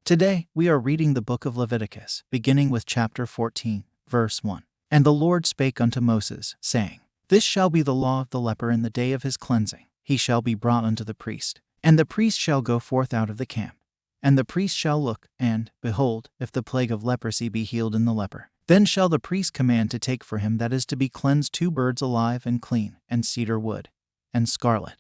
Today, we are reading the book of Leviticus, beginning with chapter 14, verse 1. And the Lord spake unto Moses, saying, This shall be the law of the leper in the day of his cleansing. He shall be brought unto the priest. And the priest shall go forth out of the camp. And the priest shall look, and, behold, if the plague of leprosy be healed in the leper, then shall the priest command to take for him that is to be cleansed 2 birds alive and clean, and cedar wood, and scarlet,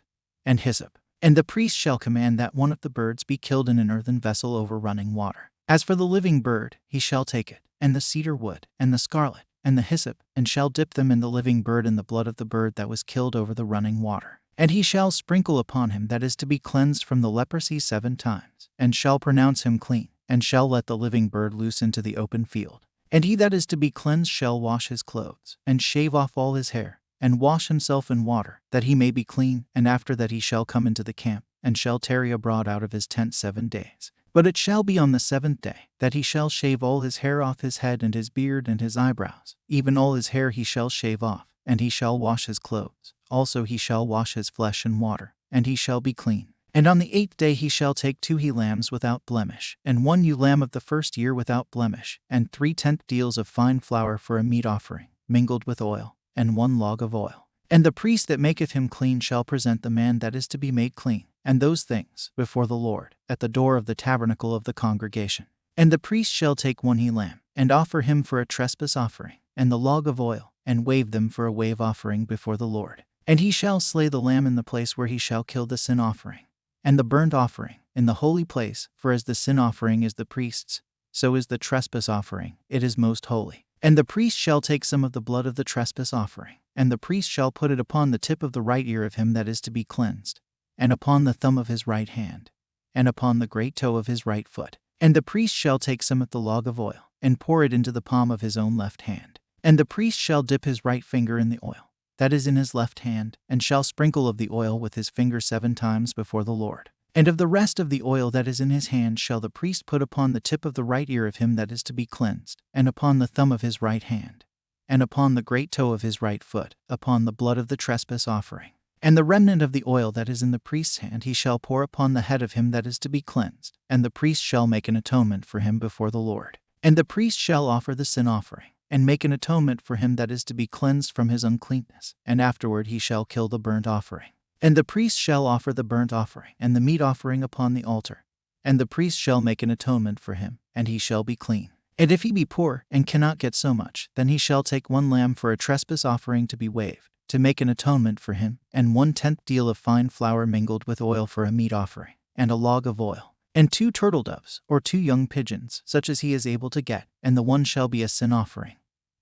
and hyssop. And the priest shall command that one of the birds be killed in an earthen vessel over running water. As for the living bird, he shall take it, and the cedar wood, and the scarlet, and the hyssop, and shall dip them in the living bird in the blood of the bird that was killed over the running water. And he shall sprinkle upon him that is to be cleansed from the leprosy 7 times, and shall pronounce him clean, and shall let the living bird loose into the open field. And he that is to be cleansed shall wash his clothes, and shave off all his hair, and wash himself in water, that he may be clean, and after that he shall come into the camp, and shall tarry abroad out of his tent 7 days. But it shall be on the 7th day, that he shall shave all his hair off his head and his beard and his eyebrows, even all his hair he shall shave off, and he shall wash his clothes. Also he shall wash his flesh in water, and he shall be clean. And on the 8th day he shall take 2 he lambs without blemish, and 1 ewe lamb of the first year without blemish, and 3/10 deals of fine flour for a meat offering, mingled with oil, and 1 log of oil. And the priest that maketh him clean shall present the man that is to be made clean, and those things, before the Lord, at the door of the tabernacle of the congregation. And the priest shall take 1 he lamb, and offer him for a trespass offering, and the log of oil, and wave them for a wave offering before the Lord. And he shall slay the lamb in the place where he shall kill the sin offering, and the burnt offering, in the holy place, for as the sin offering is the priest's, so is the trespass offering, it is most holy. And the priest shall take some of the blood of the trespass offering, and the priest shall put it upon the tip of the right ear of him that is to be cleansed, and upon the thumb of his right hand, and upon the great toe of his right foot. And the priest shall take some of the log of oil, and pour it into the palm of his own left hand. And the priest shall dip his right finger in the oil that is in his left hand, and shall sprinkle of the oil with his finger 7 times before the Lord. And of the rest of the oil that is in his hand shall the priest put upon the tip of the right ear of him that is to be cleansed, and upon the thumb of his right hand, and upon the great toe of his right foot, upon the blood of the trespass offering. And the remnant of the oil that is in the priest's hand he shall pour upon the head of him that is to be cleansed, and the priest shall make an atonement for him before the Lord. And the priest shall offer the sin offering, and make an atonement for him that is to be cleansed from his uncleanness, and afterward he shall kill the burnt offering. And the priest shall offer the burnt offering and the meat offering upon the altar, and the priest shall make an atonement for him, and he shall be clean. And if he be poor, and cannot get so much, then he shall take 1 lamb for a trespass offering to be waved, to make an atonement for him, and 1/10 deal of fine flour mingled with oil for a meat offering, and a log of oil, and 2 turtle doves, or 2 young pigeons, such as he is able to get, and the one shall be a sin offering,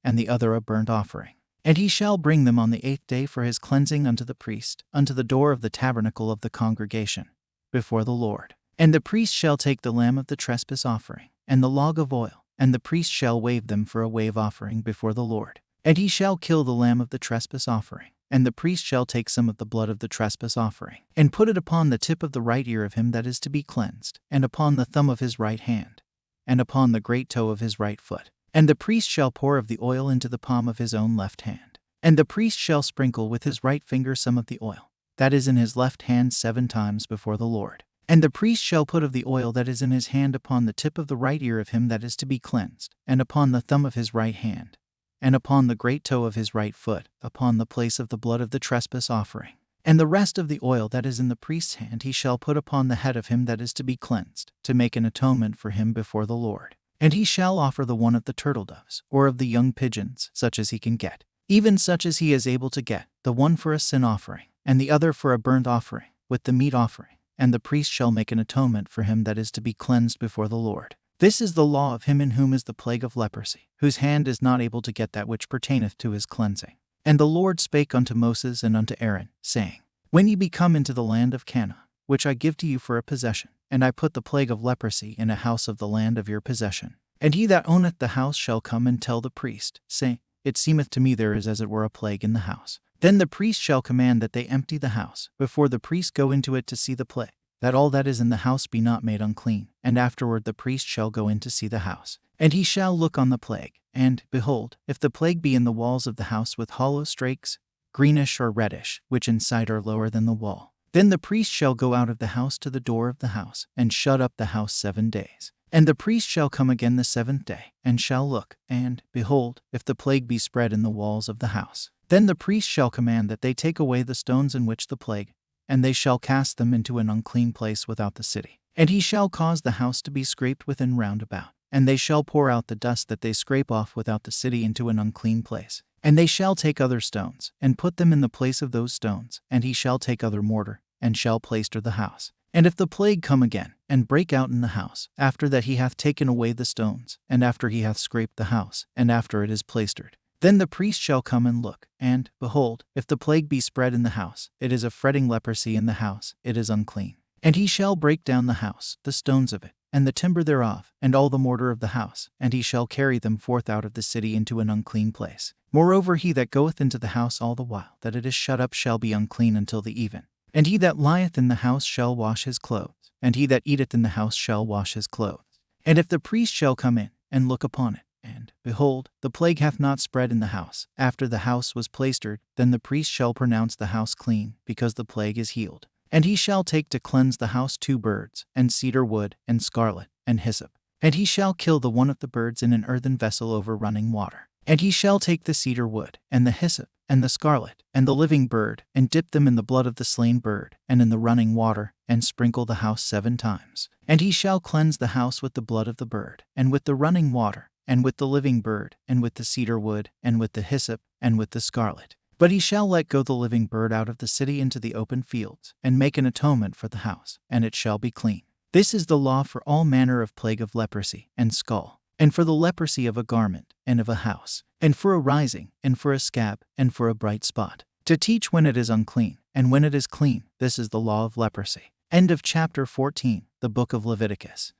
and the other a burnt offering. And he shall bring them on the 8th day for his cleansing unto the priest, unto the door of the tabernacle of the congregation, before the Lord. And the priest shall take the lamb of the trespass offering, and the log of oil, and the priest shall wave them for a wave offering before the Lord. And he shall kill the lamb of the trespass offering, and the priest shall take some of the blood of the trespass offering, and put it upon the tip of the right ear of him that is to be cleansed, and upon the thumb of his right hand, and upon the great toe of his right foot. And the priest shall pour of the oil into the palm of his own left hand. And the priest shall sprinkle with his right finger some of the oil that is in his left hand 7 times before the Lord. And the priest shall put of the oil that is in his hand upon the tip of the right ear of him that is to be cleansed, and upon the thumb of his right hand, and upon the great toe of his right foot, upon the place of the blood of the trespass offering. And the rest of the oil that is in the priest's hand he shall put upon the head of him that is to be cleansed, to make an atonement for him before the Lord. And he shall offer the one of the turtle doves, or of the young pigeons, such as he can get, even such as he is able to get, the one for a sin offering, and the other for a burnt offering, with the meat offering. And the priest shall make an atonement for him that is to be cleansed before the Lord. This is the law of him in whom is the plague of leprosy, whose hand is not able to get that which pertaineth to his cleansing. And the Lord spake unto Moses and unto Aaron, saying, When ye be come into the land of Canaan, which I give to you for a possession, and I put the plague of leprosy in a house of the land of your possession. And he that owneth the house shall come and tell the priest, saying, It seemeth to me there is as it were a plague in the house. Then the priest shall command that they empty the house, before the priest go into it to see the plague, that all that is in the house be not made unclean. And afterward the priest shall go in to see the house. And he shall look on the plague, and, behold, if the plague be in the walls of the house with hollow strakes, greenish or reddish, which inside are lower than the wall, then the priest shall go out of the house to the door of the house, and shut up the house 7 days. And the priest shall come again the 7th day, and shall look, and, behold, if the plague be spread in the walls of the house. Then the priest shall command that they take away the stones in which the plague, and they shall cast them into an unclean place without the city. And he shall cause the house to be scraped within round about. And they shall pour out the dust that they scrape off without the city into an unclean place. And they shall take other stones, and put them in the place of those stones, and he shall take other mortar, and shall plaister the house. And if the plague come again, and break out in the house, after that he hath taken away the stones, and after he hath scraped the house, and after it is plaistered, then the priest shall come and look, and, behold, if the plague be spread in the house, it is a fretting leprosy in the house, it is unclean. And he shall break down the house, the stones of it, and the timber thereof, and all the mortar of the house, and he shall carry them forth out of the city into an unclean place. Moreover, he that goeth into the house all the while that it is shut up shall be unclean until the even. And he that lieth in the house shall wash his clothes, and he that eateth in the house shall wash his clothes. And if the priest shall come in, and look upon it, and, behold, the plague hath not spread in the house, after the house was plaistered, then the priest shall pronounce the house clean, because the plague is healed. And he shall take to cleanse the house 2 birds, and cedar wood, and scarlet, and hyssop. And he shall kill the one of the birds in an earthen vessel over running water. And he shall take the cedar wood, and the hyssop, and the scarlet, and the living bird, and dip them in the blood of the slain bird, and in the running water, and sprinkle the house 7 times. And he shall cleanse the house with the blood of the bird, and with the running water, and with the living bird, and with the cedar wood, and with the hyssop, and with the scarlet. But he shall let go the living bird out of the city into the open fields, and make an atonement for the house, and it shall be clean. This is the law for all manner of plague of leprosy, and scall, and for the leprosy of a garment, and of a house, and for a rising, and for a scab, and for a bright spot, to teach when it is unclean, and when it is clean. This is the law of leprosy. End of chapter 14, the book of Leviticus.